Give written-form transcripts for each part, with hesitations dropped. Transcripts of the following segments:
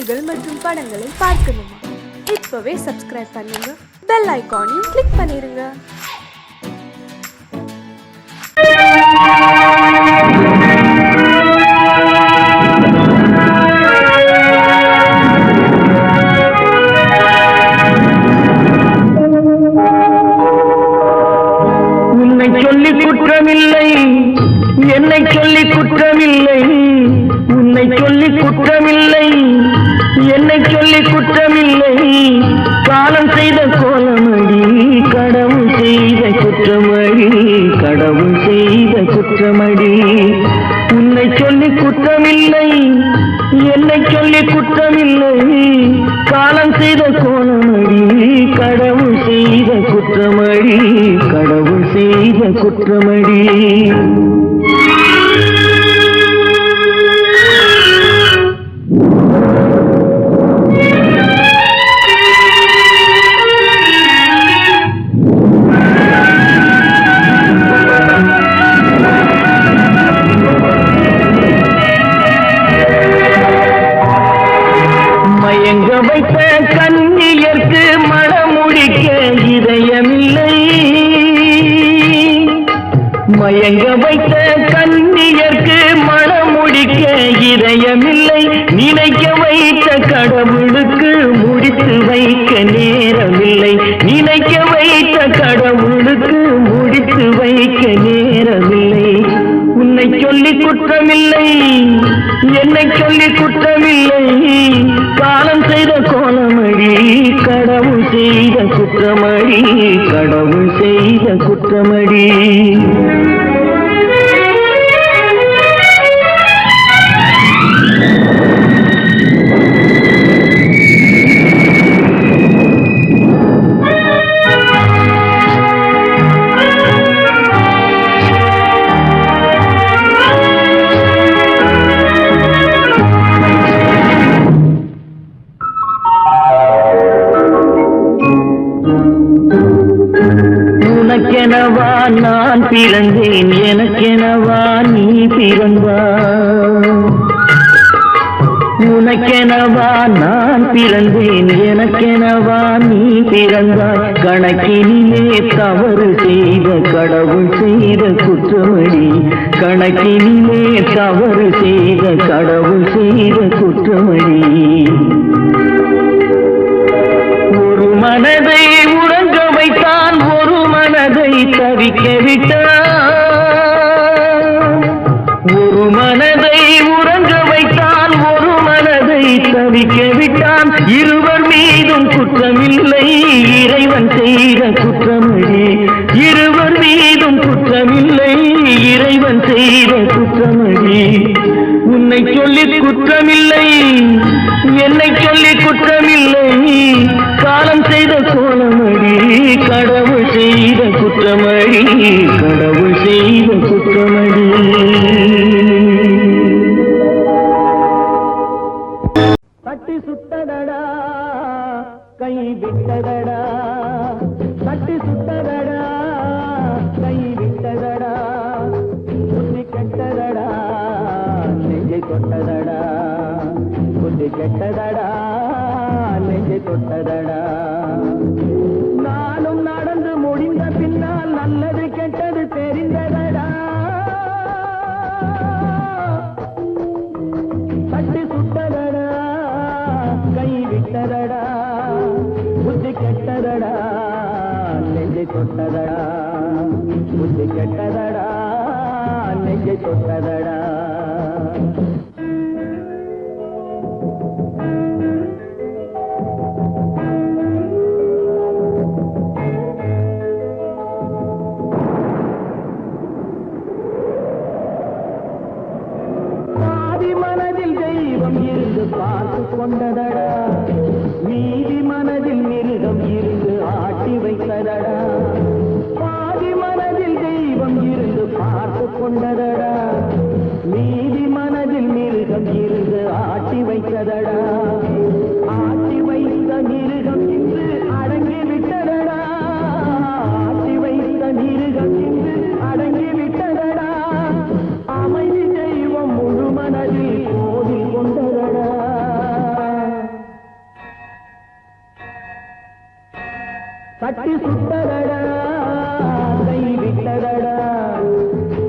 செய்திகள் மற்றும் படங்களை பார்க்கணுமா? இப்பவே சப்ஸ்கிரைப் பண்ணுங்க, பெல் ஐகானையும் கிளிக் பண்ணிருங்க. உன்னை சொல்லி குற்றமில்லை, என்னை சொல்லி குற்றமில்லை. உன்னை சொல்லி குற்றமில்லை, என்னை சொல்லி குற்றமில்லை. காலம் செய்த கோலமடி, கடவுள் செய்த குற்றமடி, கடவுள் செய்த குற்றமடி. உன்னை சொல்லி குற்றமில்லை, என்னை சொல்லி குற்றமில்லை. காலம் செய்த கோலமடி, கடவுள் செய்த குற்றமடி, கடவுள் செய்த குற்றமடி. மயங்க வைத்த கண்ணியர்க்கு மனமுடிக்க இதயமில்லை. மயங்க வைத்த கண்ணியர்க்கு மனமுடிக்க இதயமில்லை. நினைக்க வைத்த கடவுளுக்கு முடித்து வைக்க நேரமில்லை. நினைக்க வைத்த கடவுளுக்கு முடித்து வைக்க நேரமில்லை. உன்னை சொல்லி குற்றமில்லை, என்னை சொல்லி குற்றமில்லை. காலம் செய்த கோலமடி, கடவுள் செய்த குற்றமடி, கடவுள் செய்த குற்றமடி. உனக்கெனவா நான் பிறந்தேன், எனக்கெனவா நீ பிறந்தாய். உனக்கெனவா நான் பிறந்தேன், எனக்கெனவா நீ பிறந்தாய். கணக்கினிலே தவறு செய்த கடவுள் செய்த குற்றமடி, கணக்கினிலே தவறு செய்த கடவுள் செய்த குற்றமடி. ஒரு மனதை உறங்க வைத்தான், ஒரு மனதை தவிக்க விட்டான். ஒரு மனதை உறங்க வைத்தான், ஒரு மனதை தவிக்க விட்டான். இருவர் மீதும் குற்றமில்லை, இறைவன் செய்த குற்றமடி. இருவர் மீதும் குற்றமில்லை, இறைவன் செய்த குற்றமடி. உன்னை சொல்லி குற்றமில்லை, என்னை சொல்லி குற்றமில்லை. காலம் செய்த கோலமடி, கடவுள் செய்த குற்றமடி, கடவுள் செய்த குற்றமடி. தட்டி சுத்தடடா, கை விட்டதடா. தட்டி சுத்தடடா, கை விட்டதடா. புத்தி கெட்டதடா, நெஞ்சை தொட்டதடா. புத்தி கெட்டதடா, நெஞ்சை தொட்டதடா. நானும் நடந்து முடிந்த பின்னால் நல்லது கெட்டது தெரிந்ததடா. தட்டி சுட்டதடா, கை விட்டதடா. புத்தி கெட்டதடா, நெஞ்சை தொட்டதடா. புத்தி கெட்டதடா, நெஞ்சை தொட்டதடா. மனதில் தெய்வம் இருந்து பார்த்து கொண்டதடா, மீதி மனதில் மிருகம் இருந்து ஆட்டி வைத்ததடா. பாதி மனதில் தெய்வம் இருந்து பார்த்து கொண்டதடா, மீதி மனதில் மிருகம் இருந்து ஆட்டி வைத்ததடா. ஆட்டி வைத்த மிருகம் இன்று அடங்கி விட்டதடா. ஆட்டி வைத்த மிருகம் இன்று அடங்கி விட்டதடா. அமைதி தெய்வம் முழு மனதில் கோவில் கொண்டதடா. தட்டி சுட்டதடா கை விட்டதடா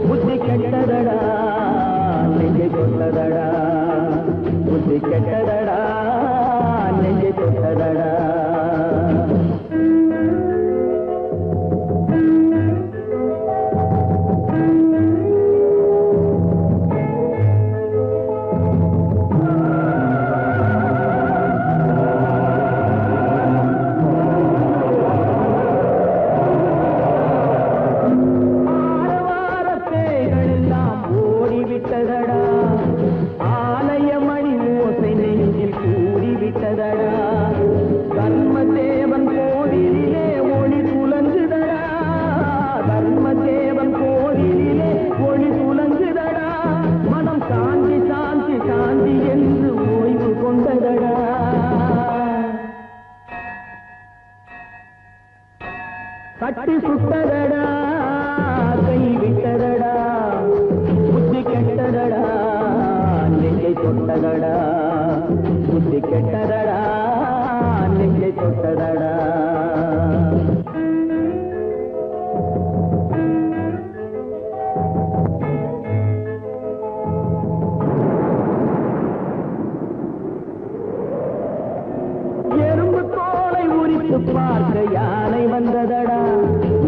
புத்தி கெட்டதடா நெஞ்சை தொட்டதடா புத்தி கெட்டதடா நெஞ்சை தொட்டதடா தட்டி சுட்டதடா கை விட்டதடா புத்தி கெட்டதடா நெஞ்சை தொட்டதடா புத்தி கெட்டதடா நெஞ்சை தொட்டதடா பார்க்க யானை வந்ததடா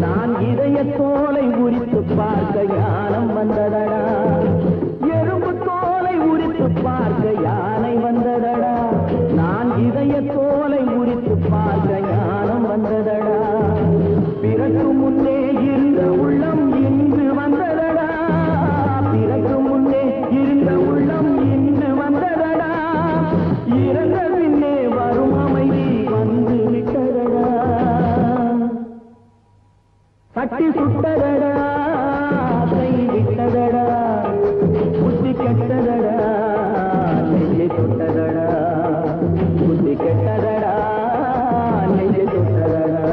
நான் இதய தோலை உரித்து பார்க்க ஞானம் வந்ததடா எறும்பு தோலை உரித்து பார்க்க யானை வந்ததடா நான் இதய தோலை உரித்து பார்க்க ஞானம் வந்ததடா பிறகு முன்னே இருந்த உள்ளம் இன்று வந்ததடா பிறகு முன்னே இருந்த உள்ளம் இன்று வந்ததடா இறந்த பின்னே வரும் அமைதி வந்து விட்டதடா தட்டி சுட்டதடா கை விட்டதடா புத்தி கெட்டதடா நெஞ்சை தொட்டதடா புத்தி கெட்டதடா நெஞ்சை தொட்டதடா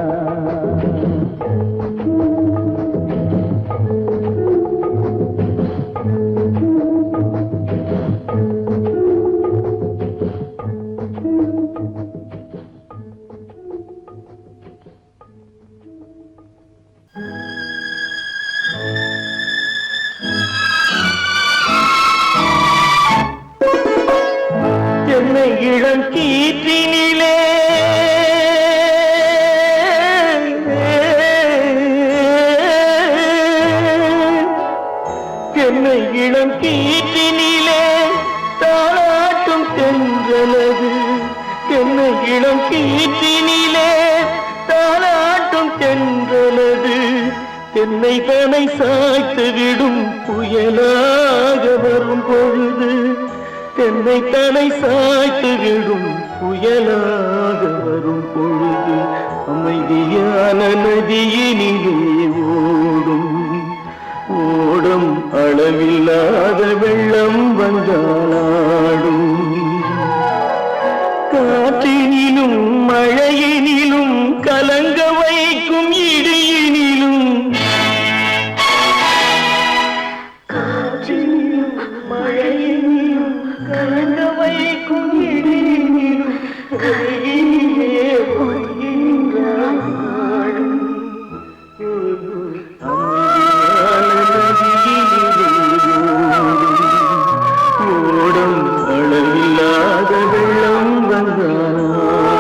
இளம் கீற்றினிலே என்னை இளம் கீற்றினிலே தாளாட்டும் தென்றலது என்னை இளம் கீற்றினிலே தாளாட்டும் தென்றலது என்னை தனை சாய்த்து விடும் புயலாக வரும் பொழுது என்னை தலை சாய்த்து விடும் புயலாக வரும் பொழுது அமைதியான நதியினிலே ஓடும் ஓடும் அளவில்லாத வெள்ளம் வந்தாடும் காற்றினிலும் மழையினிலும் கலங்க வைக்கும் இடியினிலும் காற்றினிலும் மழையினிலும் கலங்க வைக்கும் இடியினிலும் அருகிலே பொய்கின்றான் நாடும் ஓடும் அளவில்லாத வெள்ளம் வந்தாடும்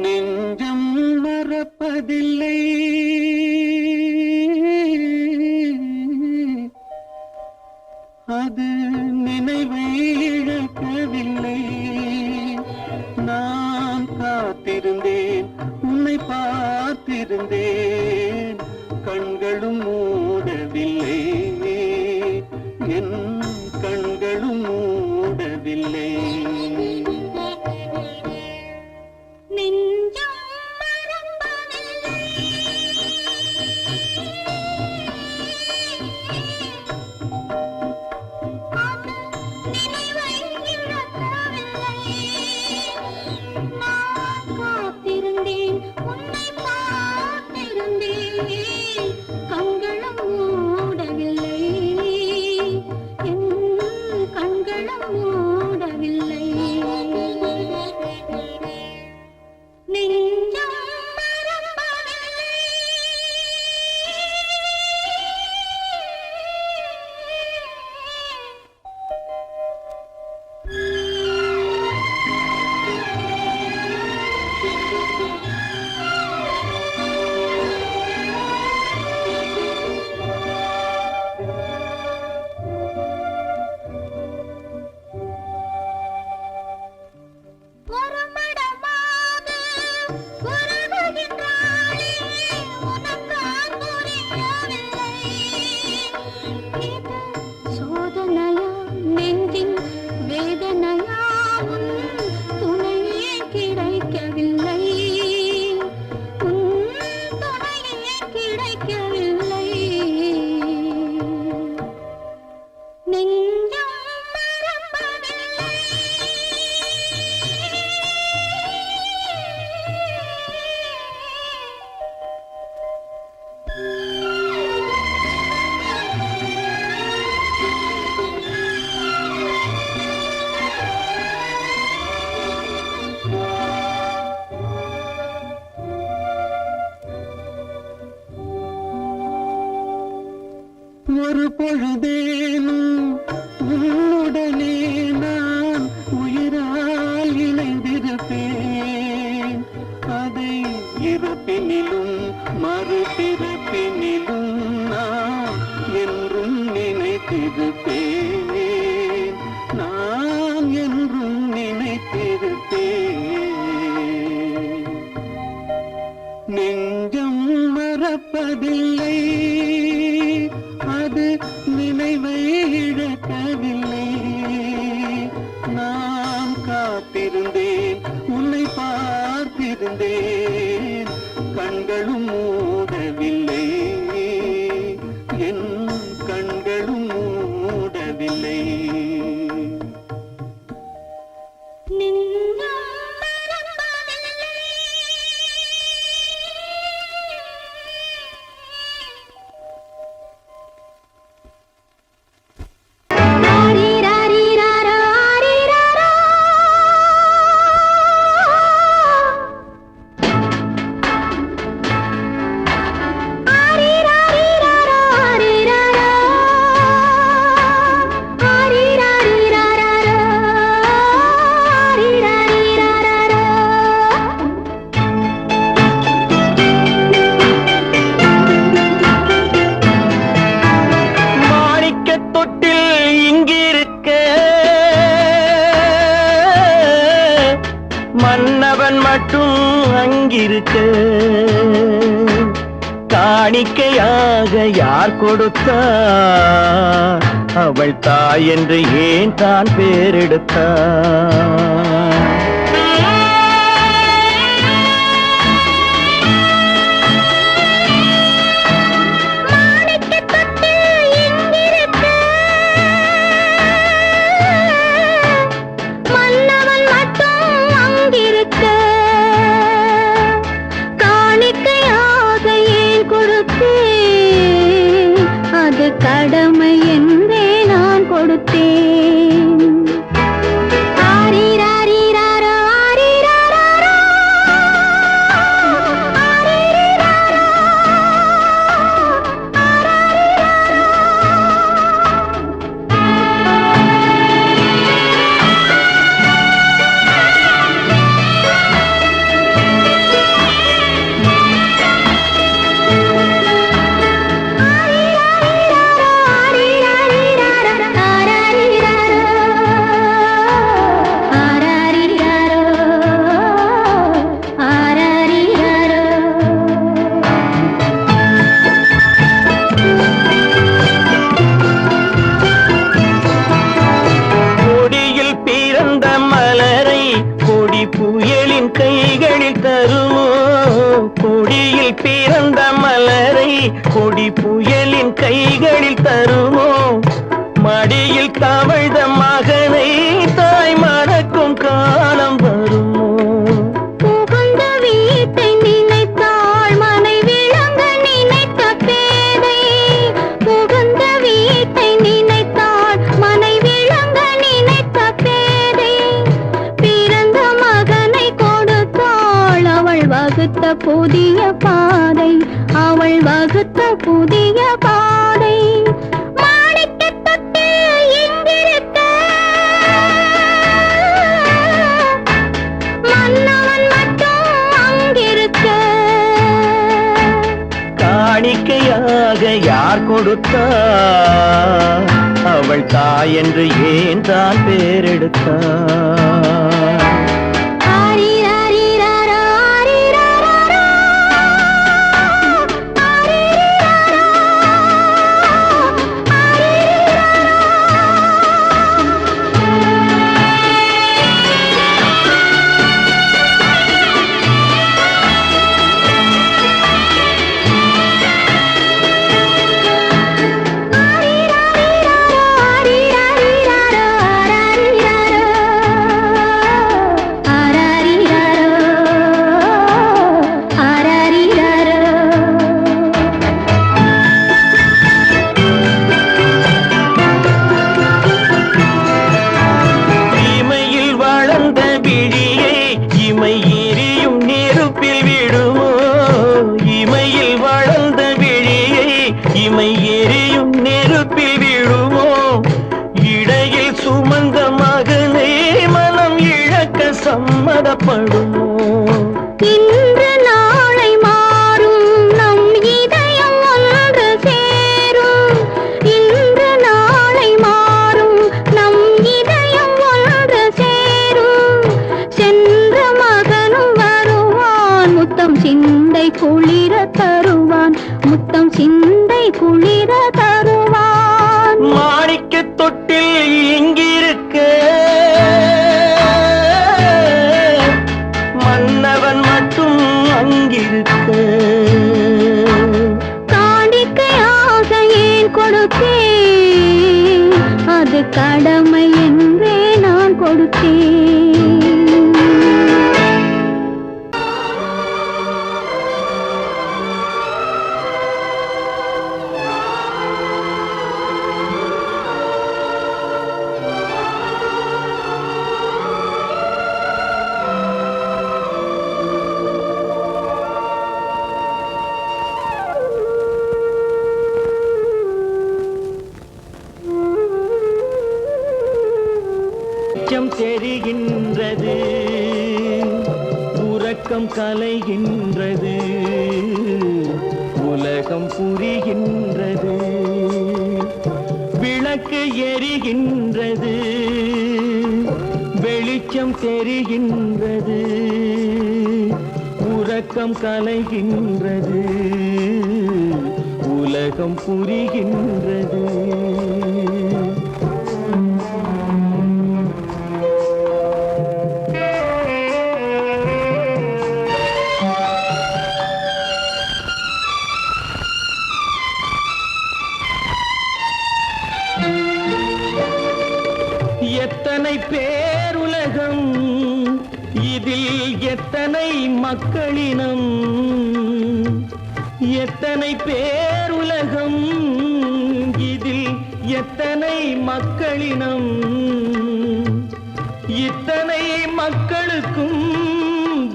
நெஞ்சம் மறப்பதில்லை, அது நினைவை இழக்கவில்லை. நான் காத்திருந்தேன், உன்னை பார்த்திருந்தேன், கண்களும் மூடவில்லை, என் கண்களும் மூடவில்லை. ஒரு பொழுதேனும் உன்னுடனே நான் உயிரால் இணைந்திருப்பேன். அதை இருப்பினிலும் மறுபிறப்பினிலும் நான் என்றும் நினைத்திருப்பேன், நான் என்றும் நினைத்திருப்பேன். நெஞ்சம் மறப்பதில்லை, அது நினைவை இழக்கவில்லை. நான் காத்திருந்தேன், உன்னை பார்த்திருந்தேன், கண்களும் மூடவில்லை, என் கண்களும் மூடவில்லை. மன்னவன் மட்டும் அங்கிருக்க, காணிக்கையாக யார் கொடுத்தார்? அவள் தாய் என்று ஏன் தான் பேரெடுத்தார்? கடமை என்றே நான் கொடுத்தேன். ஆரீரா கொடி புயலின் கைகளில் தருமோ மடியில் தவழ்ந்த மகனை தாய் மறக்கும் காலம் வருமோ புகுந்த வீட்டை நினைத்தாள் மனை விளங்க நினைத்த பேதை புகுந்த வீட்டை நினைத்தாள் மனை விளங்க நினைத்த பேதை பிறந்த மகனை கொடுத்தாள் அவள் வகுத்த புதிய பாதை அவள் வகுத்த புதிய பாதை காணிக்கையாக யார் கொடுத்தார் அவள் தாய் என்று ஏன் தான் பேரெடுத்தார் சம்மதப்படுமோ இன்று நாளை மாறும் நம் இதயம் ஒன்று சேரும் இன்று நாளை மாறும் நம் இதயம் ஒன்று சேரும் சென்ற மகனும் வருவான் முத்தம் சிந்தை குளிர தருவான் முத்தம் சிந்தை குளிர தருவான் மாணிக்க தொட்டில் இங்கிருக்க மன்னவன் மட்டும் அங்கிருக்க காணிக்கையாக ஏன் கொடுத்தேன் அது கடமை என்றே நான் கொடுத்தேன் தெரிகின்றது உறக்கம் கலைகின்றது உலகம் புரிகின்றது விளக்கு எரிகின்றது வெளிச்சம் தெரிகின்றது உறக்கம் கலைகின்றது உலகம் புரிகின்றது எத்தனை பேருலகம் இதில் எத்தனை மக்களினம் எத்தனை பேருலகம் இதில் எத்தனை மக்களினம் இத்தனை மக்களுக்கும்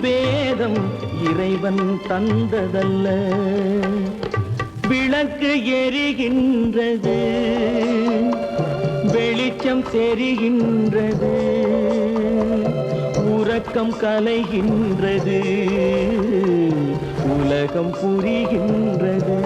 வேதம் இறைவன் தந்ததல்ல விளக்கு எரிகின்றது வெளிச்சம் தெரிகின்றது உறக்கம் கலைகின்றது உலகம் புரிகின்றது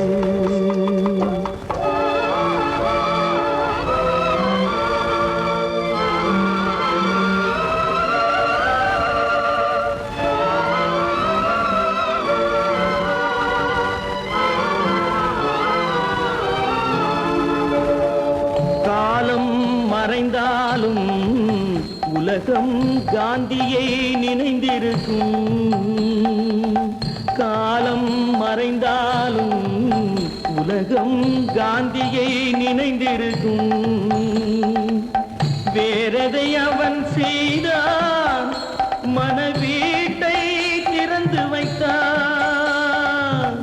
காலம் மறைந்தாலும் உலகம் காந்தியை நினைந்திருக்கும் காலம் மறைந்தாலும் உலகம் காந்தியை நினைந்திருக்கும். வேறதை அவன் செய்தான், மனவீட்டை திறந்து வைத்தான்.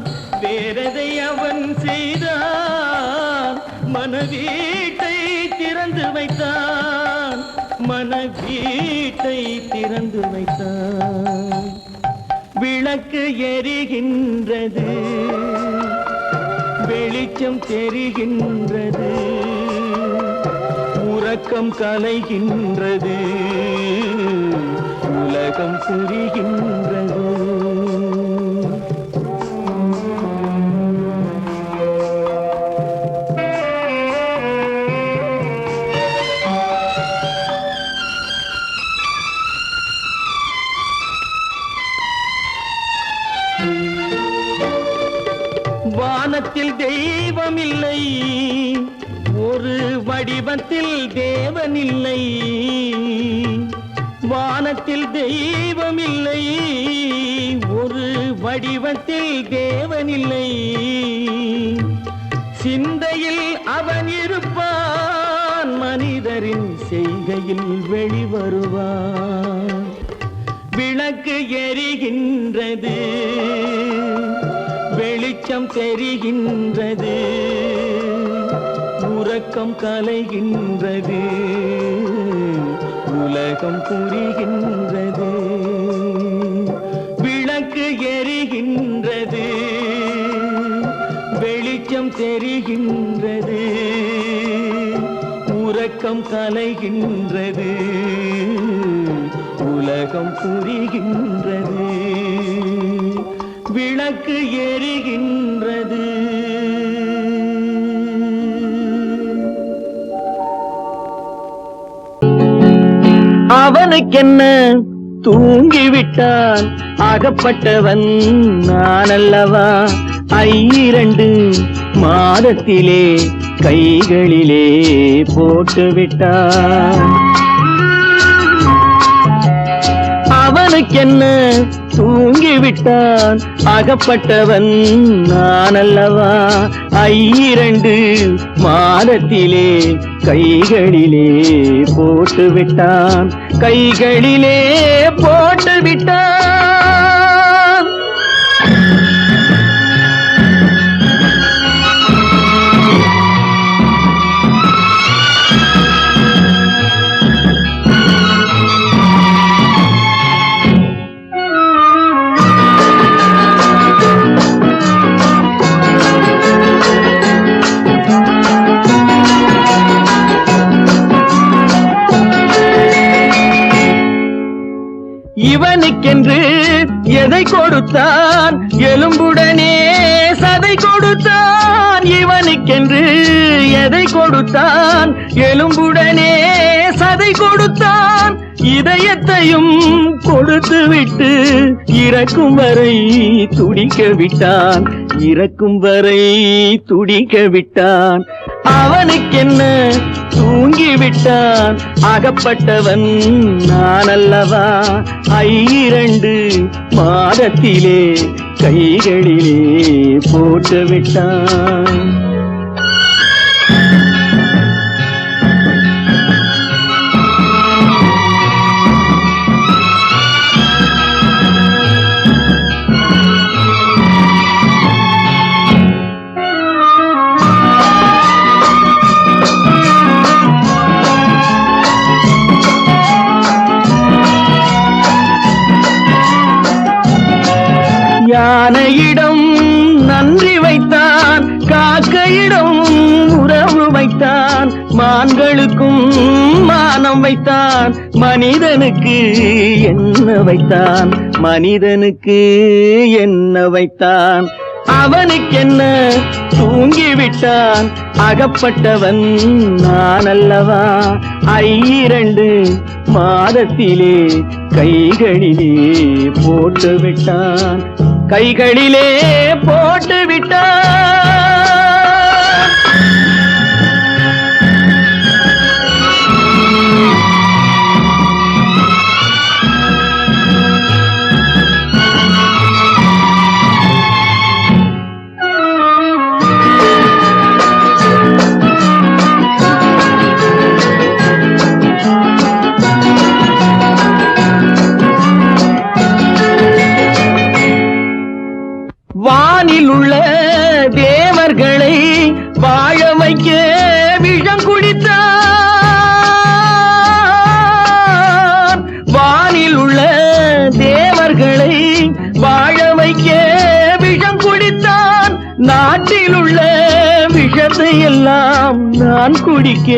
வேறதை அவன் செய்தான், மனவீட்டை திறந்து வைத்தான். மனவீட்டை திறந்து வைத்தான். விளக்கு எரிகின்றது, வெளிச்சம் தெரிகின்றது, உறக்கம் கலைகின்றது, உலகம் புரிகின்றது. வானத்தில் தெய்வம் இல்லை, ஒரு வடிவத்தில் தேவன் இல்லை. வானத்தில் தெய்வம் இல்லை, ஒரு வடிவத்தில் தேவன் இல்லை. சிந்தையில் அவன் இருப்பான், மனிதரின் செய்கையில் வெளிவருவான். விளக்கு எரிகின்றது, வெளிச்சம் தெரிகின்றது, உறக்கம் கலைகின்றது, உலகம் புரிகின்றது. விளக்கு எரிகின்றது, வெளிச்சம் தெரிகின்றது, உறக்கம் கலைகின்றது, உலகம் புரிகின்றது. விளக்கு எரிகின்றது. அவனுக்கென்ன தூங்கிவிட்டான், அகப்பட்டவன் நான் அல்லவா. 2 மாதத்திலே கைகளிலே போட்டுவிட்டான். அவனுக்கென்ன தூங்கிவிட்டான், அகப்பட்டவன் நான் அல்லவா. 2 மாதத்திலே கைகளிலே போட்டுவிட்டான், கைகளிலே போட்டுவிட்டான். இவனுக்கென்று எதை கொடுத்தான், எலும்புடனே சதை கொடுத்தான். இவனுக்கென்று எதை கொடுத்தான், எலும்புடனே சதை கொடுத்தான். இதயத்தையும் கொடுத்து விட்டு இறக்கும் வரை துடிக்க விட்டான், இறக்கும் வரை துடிக்க விட்டான். அவனுக்கென்ன தூங்கிவிட்டான், அகப்பட்டவன் நான் அல்லவா. 2 மாதத்திலே கைகளிலே போட்டுவிட்டான். யானையிடம் நன்றி வைத்தான், காக்கையிடம் உறவு வைத்தான். மான்களுக்கும் மானம் வைத்தான், மனிதனுக்கு என்ன வைத்தான், மனிதனுக்கு என்ன வைத்தான். அவனுக்கென்ன தூங்கிவிட்டான், அகப்பட்டவன் நான் அல்லவா. 2 மாதத்திலே கைகளிலே போட்டுவிட்டான், கைகளிலே போட்டுவிட்டான். பிழைக்கே விஷம் குடித்தான், நாட்டில் உள்ள விஷத்தை எல்லாம் நான் குடிக்க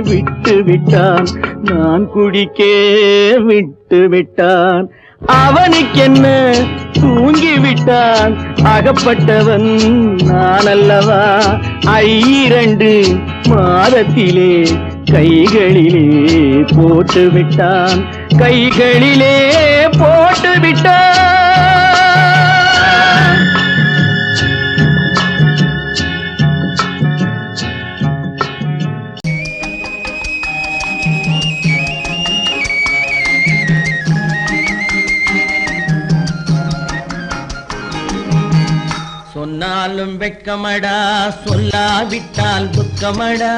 விட்டு விட்டான், நான் குடிக்க விட்டு விட்டான். அவனுக்கென்ன தூங்கி விட்டான், அகப்பட்டவன் நான் அல்லவா. 2 மாதத்திலே கைகளிலே போட்டு விட்டான், கைகளிலே போட்டு விட்டான். சொன்னாலும் வெட்கமடா, சொல்லாவிட்டால் துக்கமடா.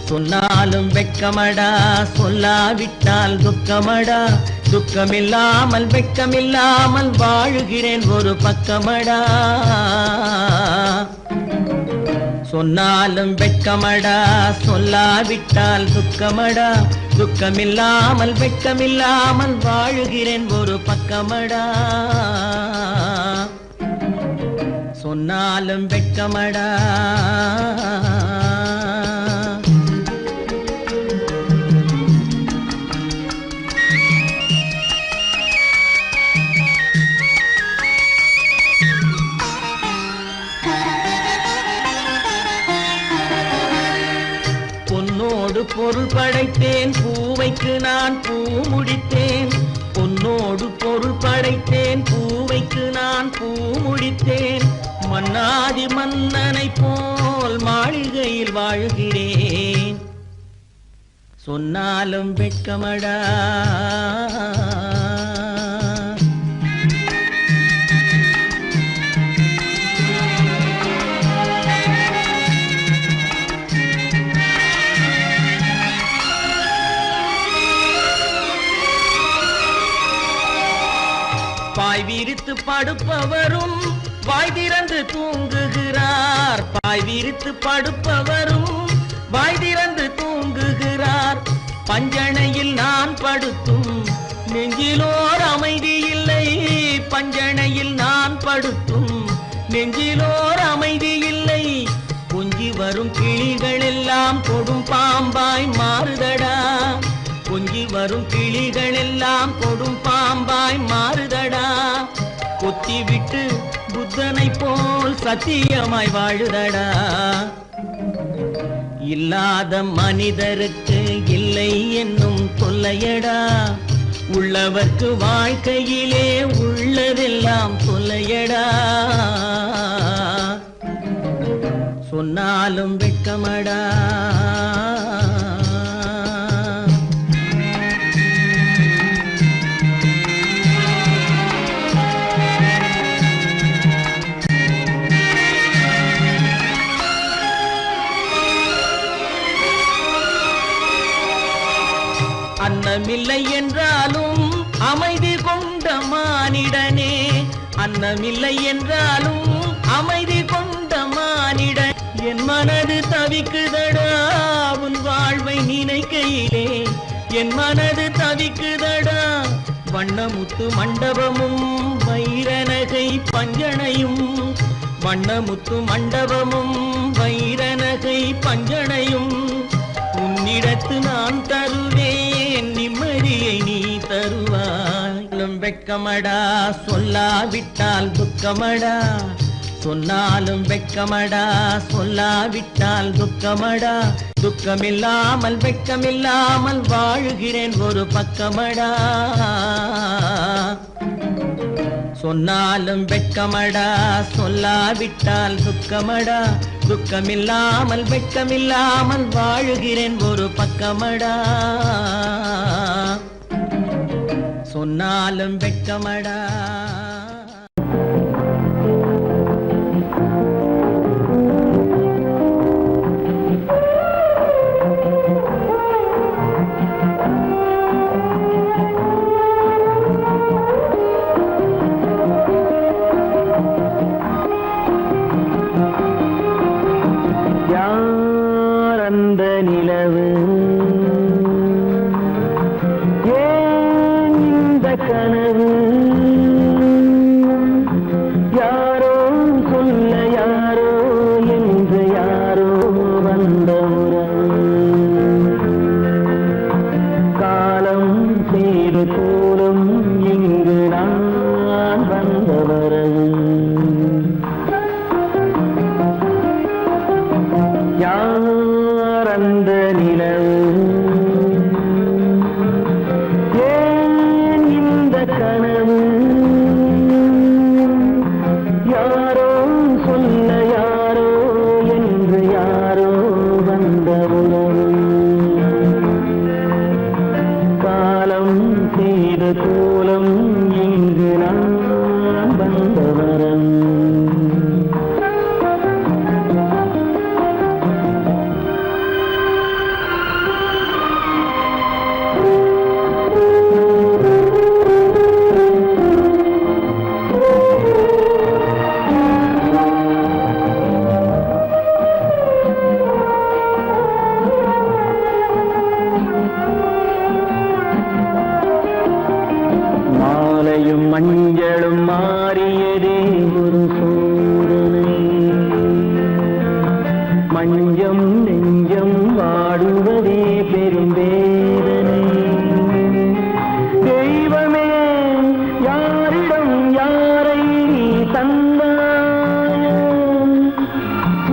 சொன்னாலும் வெட்கமடா, சொல்லாவிட்டால் துக்கமடா. துக்கமில்லாமல் வெட்கமில்லாமல் வாழுகிறேன் ஒரு பக்கமடா. சொன்னாலும் வெட்கமடா, சொல்லாவிட்டால் துக்கமடா. துக்கமில்லாமல் வெட்கமில்லாமல் வாழுகிறேன் ஒரு பக்கமடா. சொன்னாலும் வெட்கமடா. பொன்னோடு பொருள் படைத்தேன், பூவைக்கு நான் பூ முடித்தேன். பொன்னோடு பொருள் படைத்தேன், பூவைக்கு நான் பூ முடித்தேன். மன்னாதி மன்னனை போல் மாளிகையில் வாழ்கிறேன். சொன்னாலும் வெட்கமடா. பாய் விரித்து படுப்பவரும் வாய் திறந்து தூங்குகிறார். பாய் விரித்து படுப்பவரும் வாய் திறந்து தூங்குகிறார். பஞ்சணையில் நான் படுத்தும் நெஞ்சிலோர் அமைதி இல்லை. பஞ்சணையில் நான் படுத்தும் நெஞ்சிலோர் அமைதி இல்லை. கொஞ்சி வரும் கிளிகள் எல்லாம் கொடும் பாம்பாய் மாறுதடா. கொஞ்சி வரும் கிளிகள் எல்லாம் கொடும் பாம்பாய் மாறுதடா. கொத்தி விட்டு புத்தனை போல் சத்தியமாய் வாழுதடா. இல்லாத மனிதருக்கு இல்லை என்னும் தொல்லையடா. உள்ளவர்க்கு வாழ்க்கையிலே உள்ளதெல்லாம் தொல்லையடா. சொன்னாலும் வெட்கமடா. அன்னமில்லை என்றாலும் அமைதி கொண்ட மானிடனே. அன்னமில்லை என்றாலும் அமைதி கொண்ட மானிடன். என் மனது தவிக்குதடா உன் வாழ்வை நினைக்கையிலே. என் மனது தவிக்குதடா. வண்ணமுத்து மண்டபமும் வைரநகை பஞ்சனையும். வண்ணமுத்து மண்டபமும் வைரநகை பஞ்சனையும். உன்னிடத்து நான் தருவேன், நிம்மதியை நீ தருவாய். வெட்கமடா, சொல்லாவிட்டால் துக்கமடா. சொன்னாலும் வெட்கமடா, சொல்லாவிட்டால் துக்கமடா. துக்கமில்லாமல் வெட்கமில்லாமல் வாழுகிறேன் ஒரு பக்கமடா. சொன்னாலும் வெட்கமடா, சொல்லாவிட்டால் துக்கமடா. துக்கமில்லாமல் வெட்கமில்லாமல் வாழுகிறேன் ஒரு பக்கமடா. சொன்னாலும் வெட்கமடா. அந்த நிலவு ஏன் இந்த கனவு மஞ்சளும் மாறியதே ஒரு சோதனை மஞ்சம் நெஞ்சம் வாடுவதே பெரும் வேதனை தெய்வமே யாரிடம் யாரை நீ தந்தாயோ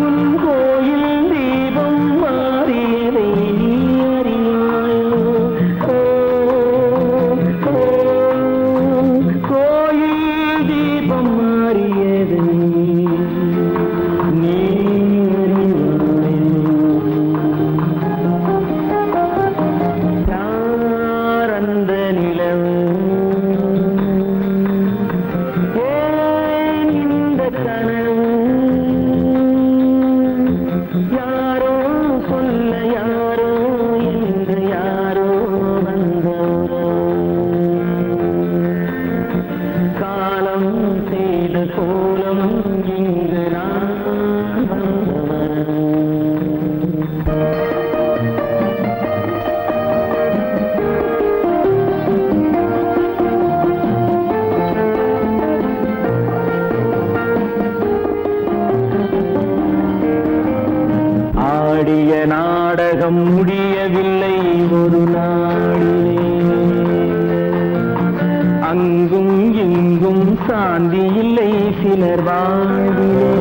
உன் கோயில் தீபம் மாறியதை நீ அறியாயோ கோயில் தீபம் மாறியதை நீ யார் அந்த நிலவு ஏன் இந்த கனவு யாரோ சொல்ல யாரோ என்று யாரோ வந்தவரோ காலம் செய்த கோலம் இங்கு நான் வந்தவன் ஆடிய நாடகம் முடியவில்லை ஒரு நாளிலே அங்கும் இங்கும் சாந்தி இல்லை சிலர் வாழ்விலே